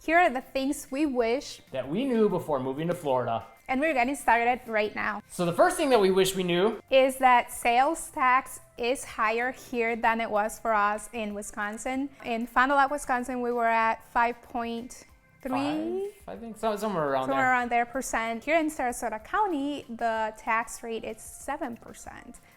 Here are the things we wish that we knew before moving to Florida. and we're getting started right now. So the first thing that we wish we knew Is that sales tax is higher here than it was for us in Wisconsin. In Fond du Lac, Wisconsin, we were at 5.3. I think somewhere around Somewhere there. around there percent. Here in Sarasota County, the tax rate is 7%.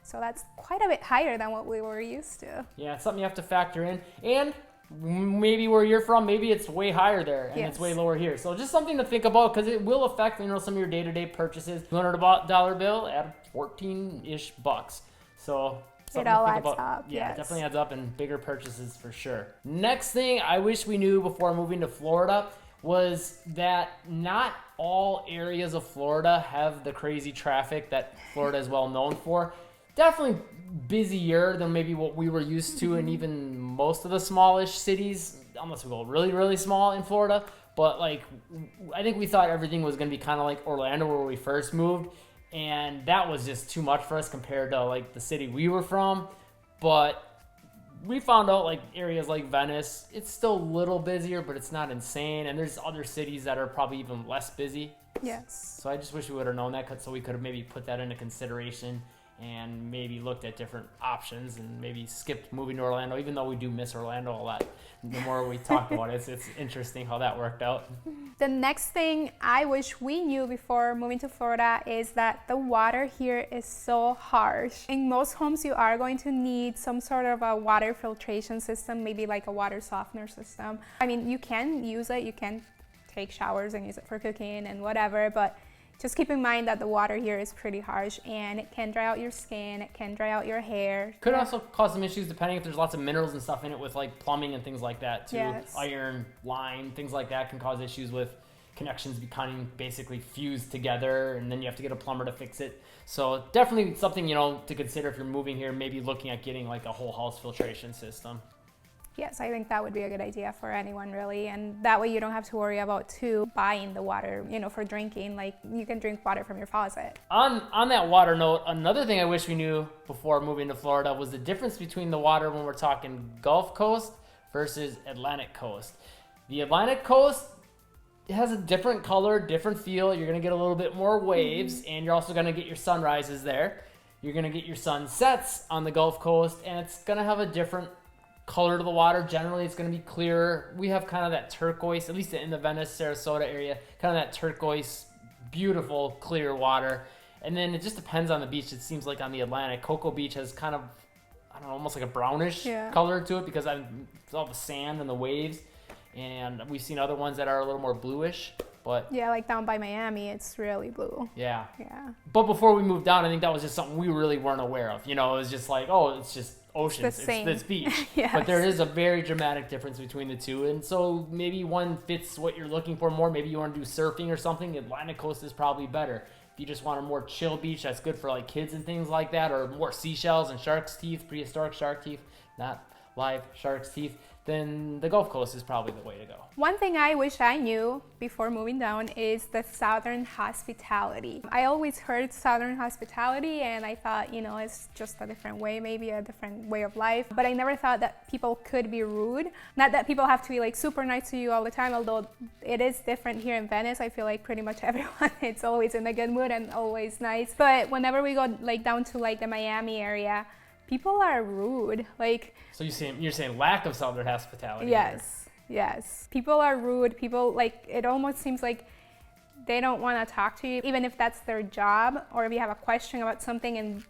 So that's quite a bit higher than what we were used to. Yeah, it's something you have to factor in. And maybe where you're from, maybe it's way higher there and it's way lower here. So just something to think about because it will affect, some of your day-to-day purchases. $200 bill at 14-ish bucks. So it all adds up. Yeah, yes. It definitely adds up in bigger purchases for sure. Next thing I wish we knew before moving to Florida was that not all areas of Florida have the crazy traffic that Florida is well known for. Definitely busier than maybe what we were used to in even most of the smallish cities, unless we go really, really small in Florida. But I think we thought everything was going to be kind of like Orlando where we first moved. And that was just too much for us compared to the city we were from. But we found out areas like Venice, it's still a little busier, but it's not insane. And there's other cities that are probably even less busy. Yes. So I just wish we would have known that so we could have maybe put that into consideration and maybe looked at different options and maybe skipped moving to Orlando, even though we do miss Orlando a lot. The more we talk about it, it's interesting how that worked out. The next thing I wish we knew before moving to Florida is that the water here is so harsh. In most homes, you are going to need some sort of a water filtration system, maybe like a water softener system. I mean, you can use it, you can take showers and use it for cooking and whatever, but just keep in mind that the water here is pretty harsh and it can dry out your skin, it can dry out your hair. Could also cause some issues depending if there's lots of minerals and stuff in it with plumbing and things like that too. Yes. Iron, lime, things like that can cause issues with connections becoming basically fused together, and then you have to get a plumber to fix it. So definitely something, to consider if you're moving here, maybe looking at getting a whole house filtration system. Yes, I think that would be a good idea for anyone really, and that way you don't have to worry about buying the water, for drinking. You can drink water from your faucet. On that water note, another thing I wish we knew before moving to Florida was the difference between the water when we're talking Gulf Coast versus Atlantic Coast. The Atlantic Coast has a different color, different feel. You're going to get a little bit more waves, and you're also going to get your sunrises there. You're going to get your sunsets on the Gulf Coast, and it's going to have a different color to the water. Generally, it's going to be clearer. We have kind of that turquoise, at least in the Venice, Sarasota area, kind of that turquoise, beautiful, clear water. And then it just depends on the beach. It seems like on the Atlantic, Cocoa Beach has kind of, almost like a brownish color to it because it's all the sand and the waves. And we've seen other ones that are a little more bluish. But yeah, down by Miami, it's really blue. Yeah. Yeah. But before we moved down, I think that was just something we really weren't aware of. It was just it's just oceans, it's this beach. Yes. But there is a very dramatic difference between the two, and so maybe one fits what you're looking for more. Maybe you want to do surfing or something. Atlantic Coast is probably better. If you just want a more chill beach that's good for kids and things like that, or more seashells and shark's teeth, prehistoric shark teeth, not live shark's teeth, then the Gulf Coast is probably the way to go. One thing I wish I knew before moving down is the Southern hospitality. I always heard Southern hospitality and I thought, it's just a different way, maybe a different way of life. But I never thought that people could be rude. Not that people have to be super nice to you all the time, although it is different here in Venice. I feel like pretty much everyone is always in a good mood and always nice. But whenever we go down to the Miami area, people are rude. So you're saying lack of Southern hospitality? Yes. People are rude. People it almost seems like they don't want to talk to you, even if that's their job, or if you have a question about something and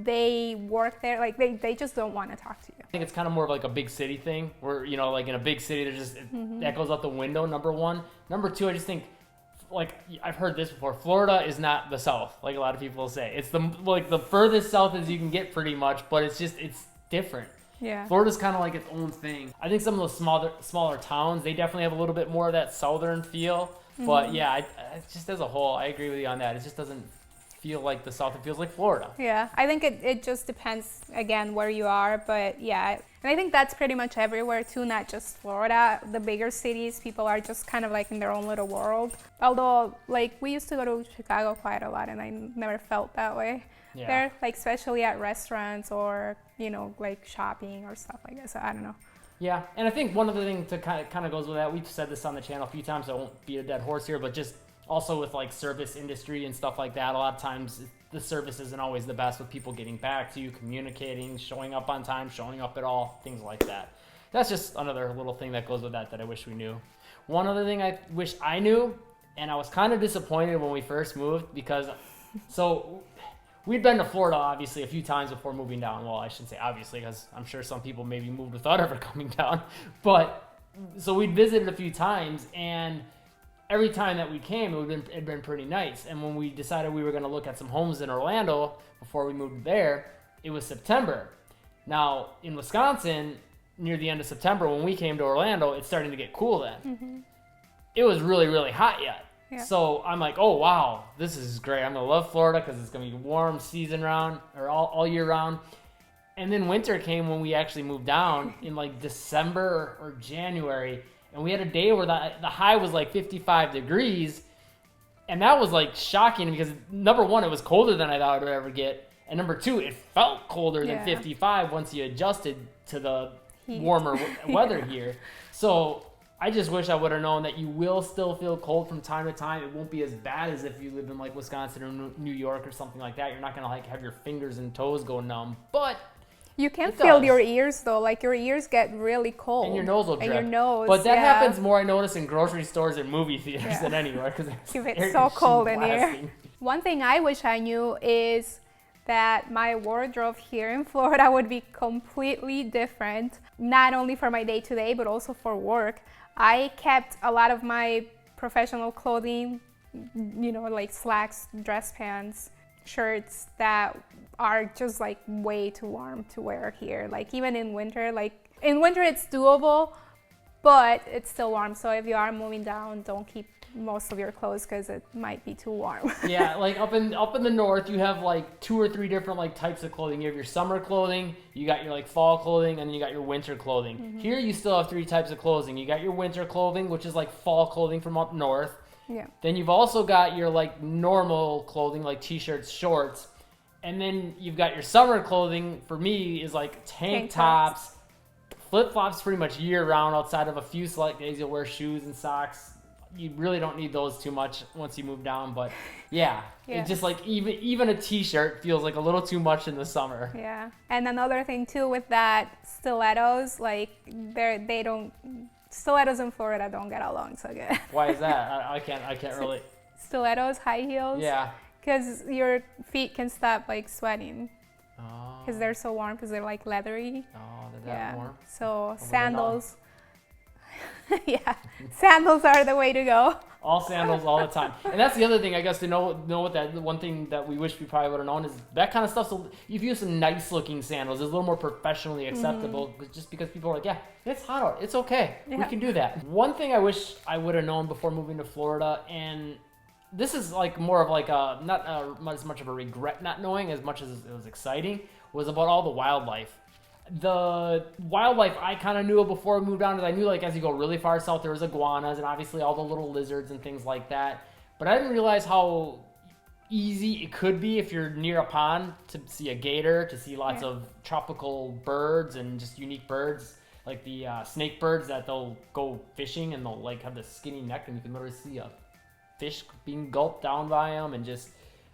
they work there, they just don't want to talk to you. I think it's kind of more of a big city thing, where in a big city, there's just that goes out the window. Number one. Number two, I just think. I've heard this before. Florida is not the South, like a lot of people say. It's the furthest south as you can get, pretty much. But it's different. Yeah. Florida's kind of its own thing. I think some of those smaller towns, they definitely have a little bit more of that southern feel. But yeah, it's just as a whole, I agree with you on that. It just doesn't feel like the South. It feels like Florida. Yeah, I think it just depends, again, where you are. But yeah, and I think that's pretty much everywhere too, not just Florida. The bigger cities, people are just kind of in their own little world. Although, we used to go to Chicago quite a lot and I never felt that way. Yeah. There, especially at restaurants or, shopping or stuff like that. So I don't know. Yeah, and I think one other thing to kind of goes with that, we've said this on the channel a few times, so I won't beat a dead horse here, but just also with like service industry and stuff like that, a lot of times the service isn't always the best with people getting back to you, communicating, showing up on time, showing up at all, things like that. That's just another little thing that goes with that I wish we knew. One other thing I wish I knew, and I was kind of disappointed when we first moved, because so we'd been to Florida obviously a few times before moving down. Well, I shouldn't say obviously, because I'm sure some people maybe moved without ever coming down. But so we'd visited a few times, and every time that we came, it'd been pretty nice. And when we decided we were going to look at some homes in Orlando before we moved there, it was September. Now in Wisconsin, near the end of September, when we came to Orlando, it's starting to get cool then. Mm-hmm. It was really, really hot yet. Yeah. So I'm like, oh, wow, this is great. I'm going to love Florida because it's going to be warm season round or all year round. And then winter came when we actually moved down in like December or January. And we had a day where the high was like 55 degrees. And that was like shocking because number one, it was colder than I thought it would ever get. And number two, it felt colder than 55 once you adjusted to the warmer weather here. So I just wish I would have known that you will still feel cold from time to time. It won't be as bad as if you lived in like Wisconsin or New York or something like that. You're not going to like have your fingers and toes go numb, but you can feel your ears though. Like your ears get really cold. And your nose will drip. And your nose, but that happens more, I notice, in grocery stores and movie theaters than anywhere. Because it's so cold in here. One thing I wish I knew is that my wardrobe here in Florida would be completely different, not only for my day-to-day, but also for work. I kept a lot of my professional clothing, you know, like slacks, dress pants, shirts that are just like way too warm to wear here. Like even in winter, it's doable, but it's still warm. So if you are moving down, don't keep most of your clothes because it might be too warm. Yeah, like up in the north, you have like 2 or 3 different like types of clothing. You have your summer clothing, you got your like fall clothing, and then you got your winter clothing. Mm-hmm. Here you still have 3 types of clothing. You got your winter clothing, which is like fall clothing from up north. Yeah. Then you've also got your like normal clothing, like t-shirts, shorts. And then you've got your summer clothing, for me, is like tank tops, flip-flops pretty much year-round. Outside of a few select days, you'll wear shoes and socks. You really don't need those too much once you move down, but yeah. It's just like even a t-shirt feels like a little too much in the summer. Yeah. And another thing too with that, stilettos, like stilettos in Florida don't get along so good. Why is that? I can't really. Stilettos, high heels. Yeah. Because your feet can stop like sweating. Oh. Because they're so warm, because they're like leathery. Oh, they're that warm. So sandals. Yeah, sandals are the way to go. All sandals all the time. And that's the other thing, I guess, to know what that one thing that we wish we probably would have known is that kind of stuff. So if you use some nice looking sandals, it's a little more professionally acceptable, just because people are like, yeah, it's hot out, it's okay, we can do that. One thing I wish I would have known before moving to Florida, and this is like more of like not as much of a regret not knowing as much as it was exciting, was about all the wildlife. The wildlife I kind of knew before I moved down, because I knew like as you go really far south there was iguanas and obviously all the little lizards and things like that, but I didn't realize how easy it could be if you're near a pond to see a gator, to see lots of tropical birds and just unique birds like the snake birds that they'll go fishing and they'll like have this skinny neck and you can literally see a fish being gulped down by them, and just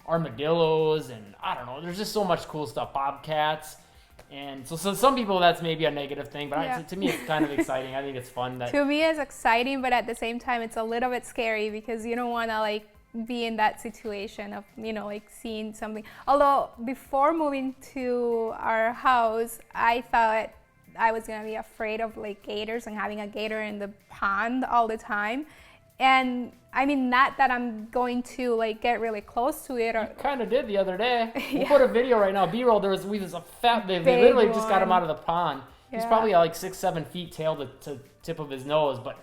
armadillos, and I don't know, there's just so much cool stuff, bobcats. And so some people that's maybe a negative thing, but to me it's kind of exciting. I think it's fun. To me it's exciting, but at the same time it's a little bit scary because you don't want to like be in that situation of, you know, like seeing something. Although before moving to our house, I thought I was going to be afraid of like gators and having a gator in the pond all the time. And I mean, not that I'm going to like get really close to it. Or you kind of did the other day. We'll put a video right now. B-roll. There was a fat. They literally just got him out of the pond. He's probably like 6-7 feet tail to tip of his nose, but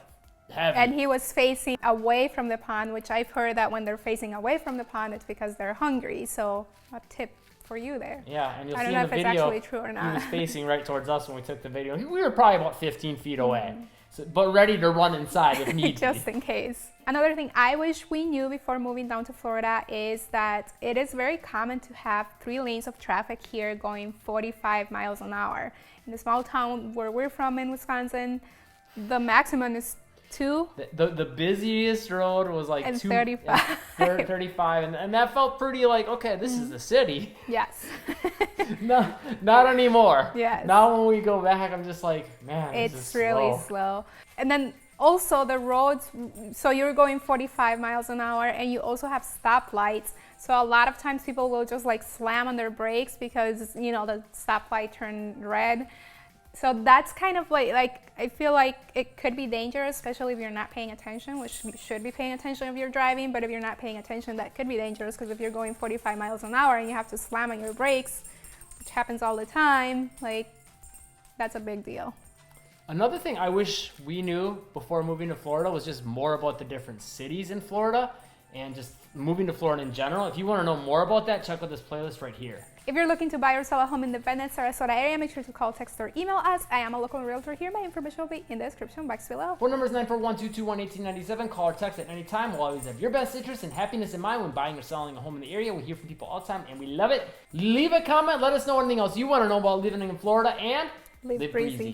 heavy. And he was facing away from the pond, which I've heard that when they're facing away from the pond, it's because they're hungry. So a tip for you there. Yeah, and you'll see in the video. I don't know if it's actually true or not. He was facing right towards us when we took the video. We were probably about 15 feet away. but ready to run inside if need just be. in case. Another thing I wish we knew before moving down to Florida is that it is very common to have 3 lanes of traffic here going 45 miles an hour. In the small town where we're from in Wisconsin, the maximum is 2. The busiest road was like And 35. 35, and that felt pretty like, okay, this is the city. Yes. No, not anymore. Yes. Now when we go back, I'm just like, man, this is It's really slow. And then also the roads, so you're going 45 miles an hour and you also have stoplights. So a lot of times people will just like slam on their brakes because, you know, the stoplight turned red. So that's kind of like I feel like it could be dangerous, especially if you're not paying attention, which you should be paying attention if you're driving. But if you're not paying attention, that could be dangerous, because if you're going 45 miles an hour and you have to slam on your brakes, which happens all the time, like that's a big deal. Another thing I wish we knew before moving to Florida was just more about the different cities in Florida and just moving to Florida in general. If you want to know more about that, check out this playlist right here. If you're looking to buy or sell a home in the Venice, Sarasota area, make sure to call, text, or email us. I am a local realtor here. My information will be in the description box below. Phone number is 941-221-1897. Call or text at any time. We'll always have your best interest and happiness in mind when buying or selling a home in the area. We hear from people all the time, and we love it. Leave a comment. Let us know anything else you want to know about living in Florida, and Live breezy.